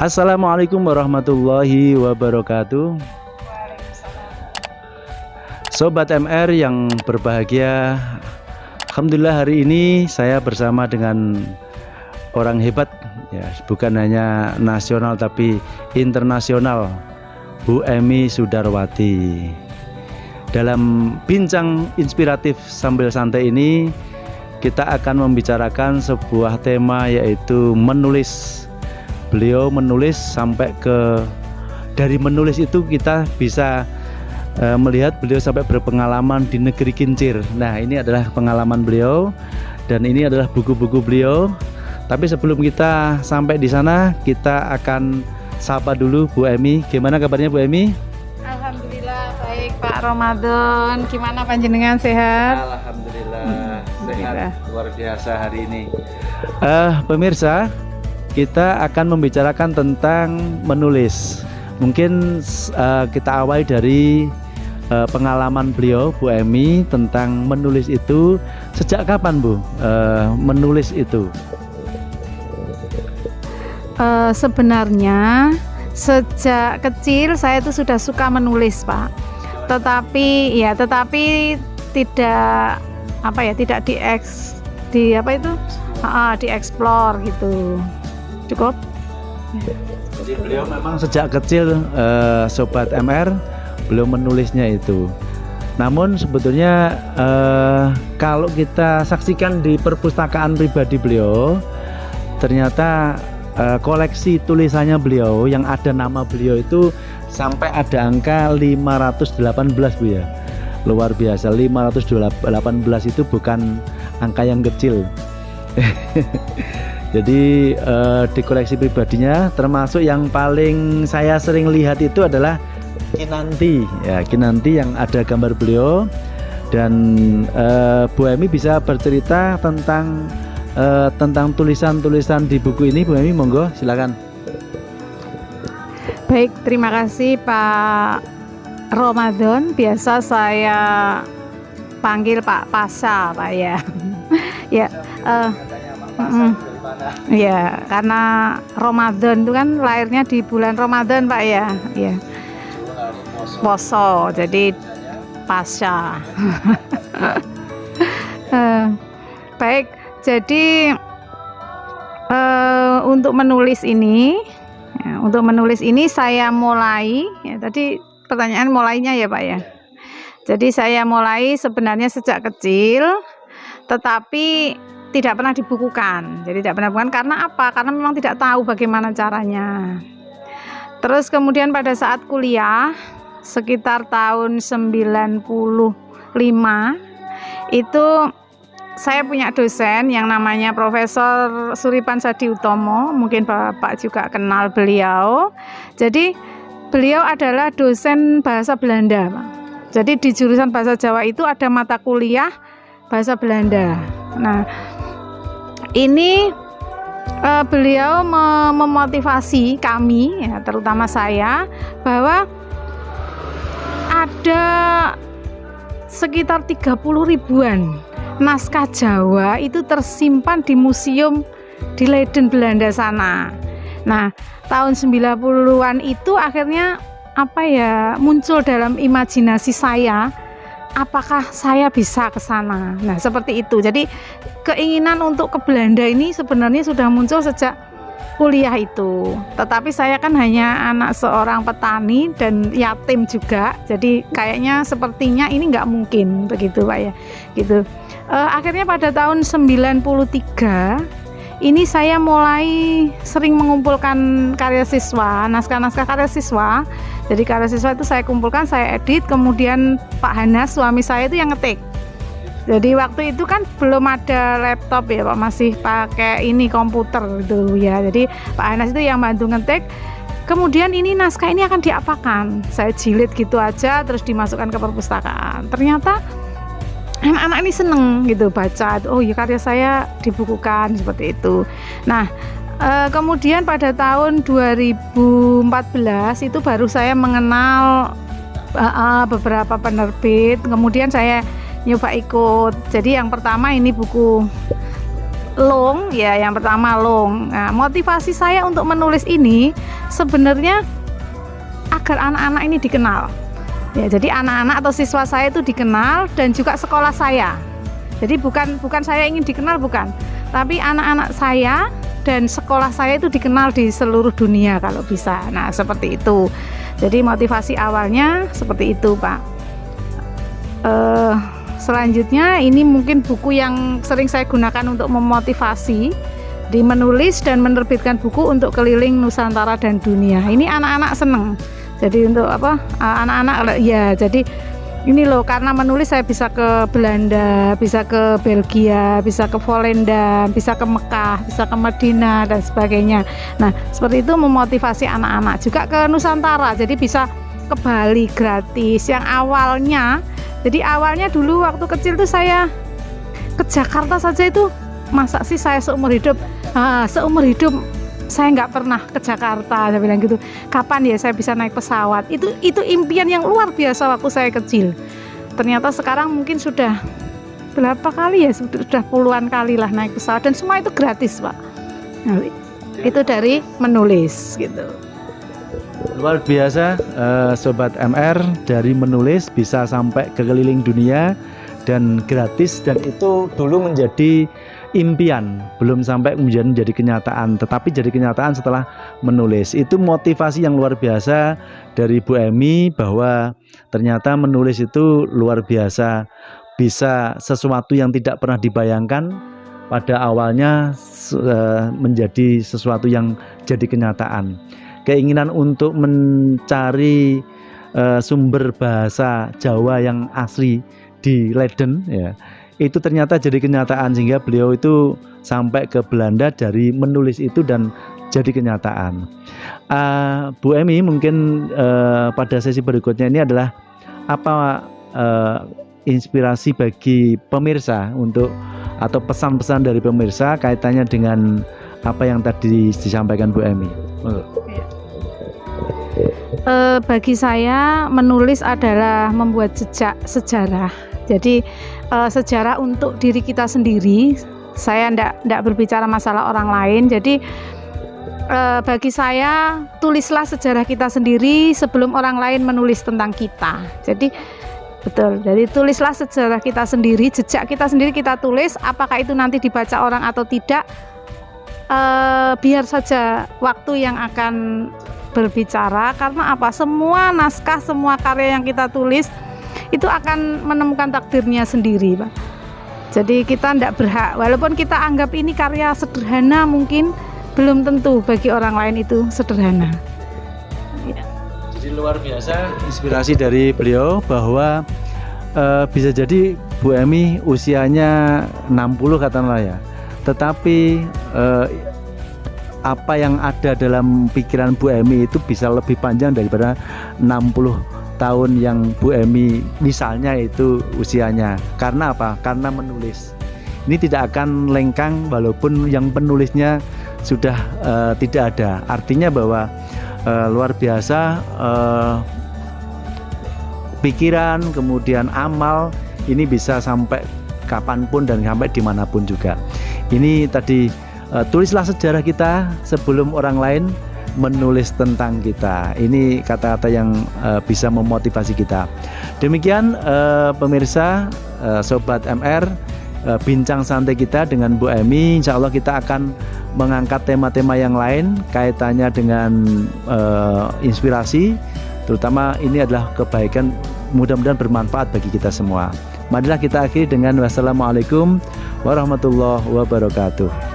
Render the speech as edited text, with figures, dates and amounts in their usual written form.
Assalamualaikum warahmatullahi wabarakatuh. Sobat MR yang berbahagia, alhamdulillah hari ini saya bersama dengan orang hebat ya, bukan hanya nasional tapi internasional, Bu Emy Sudarwati. Dalam bincang inspiratif sambil santai ini kita akan membicarakan sebuah tema, yaitu menulis. Beliau menulis sampai dari menulis itu kita bisa melihat beliau sampai berpengalaman di negeri kincir. Nah, ini adalah pengalaman beliau dan ini adalah buku-buku beliau. Tapi sebelum kita sampai di sana, kita akan sapa dulu Bu Emy. Gimana kabarnya Bu Emy? Alhamdulillah baik Pak Ramadan. Gimana panjenengan, sehat? Alhamdulillah sehat luar biasa hari ini. Pemirsa, kita akan membicarakan tentang menulis. Mungkin kita awali dari pengalaman beliau, Bu Emy, tentang menulis itu. Sejak kapan Bu menulis itu? Sebenarnya sejak kecil saya itu sudah suka menulis, Pak. Tetapi tidak dieksplor gitu. Cukup. Jadi beliau memang sejak kecil, Sobat MR, belum menulisnya itu. Namun sebetulnya kalau kita saksikan di perpustakaan pribadi beliau, ternyata koleksi tulisannya beliau yang ada nama beliau itu sampai ada angka 518 Bu ya. Luar biasa, 518 itu bukan angka yang kecil. Jadi di koleksi pribadinya, termasuk yang paling saya sering lihat itu adalah Kinanti ya, Kinanti yang ada gambar beliau. Dan Bu Emy bisa bercerita tentang tulisan-tulisan di buku ini. Bu Emy, monggo silakan. Baik, terima kasih Pak Ramadan. Biasa saya panggil Pak Pasha, Pak ya. Ya, ya, karena Ramadan itu kan lahirnya di bulan Ramadan, Pak ya. Ya. Poso, jadi Pasha. Baik, jadi untuk menulis ini saya mulai ya, tadi pertanyaan mulainya ya Pak ya. Jadi saya mulai sebenarnya sejak kecil, tetapi tidak pernah dibukukan. Jadi tidak pernah dibukukan karena apa? Karena memang tidak tahu bagaimana caranya. Terus kemudian pada saat kuliah sekitar tahun 95 itu saya punya dosen yang namanya Profesor Suripan Sadi Utomo, mungkin Bapak juga kenal beliau. Jadi beliau adalah dosen bahasa Belanda, Pak. Jadi di jurusan bahasa Jawa itu ada mata kuliah bahasa Belanda. Nah, ini beliau memotivasi kami, ya, terutama saya, bahwa ada sekitar 30 ribuan naskah Jawa itu tersimpan di museum di Leiden, Belanda sana. Nah, tahun 90-an itu akhirnya muncul dalam imajinasi saya, apakah saya bisa ke sana. Nah, seperti itu. Jadi keinginan untuk ke Belanda ini sebenarnya sudah muncul sejak kuliah itu. Tetapi saya kan hanya anak seorang petani dan yatim juga. Jadi kayaknya sepertinya ini nggak mungkin begitu Pak ya. Gitu. Akhirnya pada tahun 93 ini saya mulai sering mengumpulkan karya siswa, naskah-naskah karya siswa. Jadi karya siswa itu saya kumpulkan, saya edit, kemudian Pak Hanas suami saya itu yang ngetik. Jadi waktu itu kan belum ada laptop ya Pak, masih pakai ini komputer gitu ya. Jadi Pak Hanas itu yang bantu ngetik. Kemudian ini naskah ini akan diapakan? Saya jilid gitu aja, terus dimasukkan ke perpustakaan. Ternyata anak-anak ini seneng gitu baca. Oh ya, karya saya dibukukan seperti itu. Nah, kemudian pada tahun 2014 itu baru saya mengenal beberapa penerbit. Kemudian saya nyoba ikut. Jadi yang pertama ini buku Long ya, yang pertama Long. Nah, motivasi saya untuk menulis ini sebenarnya agar anak-anak ini dikenal. Ya, jadi anak-anak atau siswa saya itu dikenal dan juga sekolah saya. Jadi bukan saya ingin dikenal, bukan, tapi anak-anak saya dan sekolah saya itu dikenal di seluruh dunia kalau bisa. Nah, seperti itu. Jadi motivasi awalnya seperti itu, Pak. Selanjutnya ini mungkin buku yang sering saya gunakan untuk memotivasi, di menulis dan menerbitkan buku untuk keliling Nusantara dan dunia. Ini anak-anak seneng. Jadi untuk anak-anak ya, jadi ini loh, karena menulis saya bisa ke Belanda, bisa ke Belgia, bisa ke Volendam, bisa ke Mekah, bisa ke Madinah dan sebagainya. Nah, seperti itu memotivasi anak-anak. Juga ke Nusantara, jadi bisa ke Bali gratis. Yang awalnya dulu waktu kecil tuh saya ke Jakarta saja itu, masa sih saya seumur hidup saya nggak pernah ke Jakarta, saya bilang gitu. Kapan ya saya bisa naik pesawat? Itu impian yang luar biasa waktu saya kecil. Ternyata sekarang mungkin sudah berapa kali ya? Sudah puluhan kali lah naik pesawat, dan semua itu gratis, Pak. Nah, itu dari menulis gitu. Luar biasa, Sobat MR, dari menulis bisa sampai ke keliling dunia dan gratis, dan itu dulu menjadi impian, belum sampai kemudian menjadi kenyataan, tetapi jadi kenyataan setelah menulis. Itu motivasi yang luar biasa dari Bu Emi, bahwa ternyata menulis itu luar biasa, bisa sesuatu yang tidak pernah dibayangkan pada awalnya menjadi sesuatu yang jadi kenyataan. Keinginan untuk mencari sumber bahasa Jawa yang asli di Leiden, ya, itu ternyata jadi kenyataan, sehingga beliau itu sampai ke Belanda dari menulis itu dan jadi kenyataan. Bu Emi, mungkin pada sesi berikutnya ini adalah apa inspirasi bagi pemirsa untuk, atau pesan-pesan dari pemirsa kaitannya dengan apa yang tadi disampaikan Bu Emi. Bagi saya menulis adalah membuat jejak sejarah. Jadi sejarah untuk diri kita sendiri. Saya tidak berbicara masalah orang lain. Jadi bagi saya, tulislah sejarah kita sendiri sebelum orang lain menulis tentang kita. Jadi betul. Jadi tulislah sejarah kita sendiri, jejak kita sendiri kita tulis. Apakah itu nanti dibaca orang atau tidak, biar saja waktu yang akan berbicara. Karena apa? Semua naskah, semua karya yang kita tulis itu akan menemukan takdirnya sendiri, Pak. Jadi kita tidak berhak, walaupun kita anggap ini karya sederhana, mungkin belum tentu bagi orang lain itu sederhana. Ya. Jadi luar biasa inspirasi dari beliau, bahwa bisa jadi Bu Emi usianya 60 katakanlah ya, tetapi apa yang ada dalam pikiran Bu Emi itu bisa lebih panjang daripada 60 tahun yang Bu Emi misalnya itu usianya. Karena apa? Karena menulis. Ini tidak akan lengkang walaupun yang penulisnya sudah tidak ada. Artinya bahwa luar biasa pikiran, kemudian amal ini bisa sampai kapanpun dan sampai dimanapun juga. Ini tadi, tulislah sejarah kita sebelum orang lain menulis tentang kita. Ini kata-kata yang bisa memotivasi kita. Demikian pemirsa, Sobat MR, bincang santai kita dengan Bu Emi. Insya Allah kita akan mengangkat tema-tema yang lain kaitannya dengan inspirasi, terutama ini adalah kebaikan, mudah-mudahan bermanfaat bagi kita semua. Marilah kita akhiri dengan wassalamualaikum warahmatullahi wabarakatuh.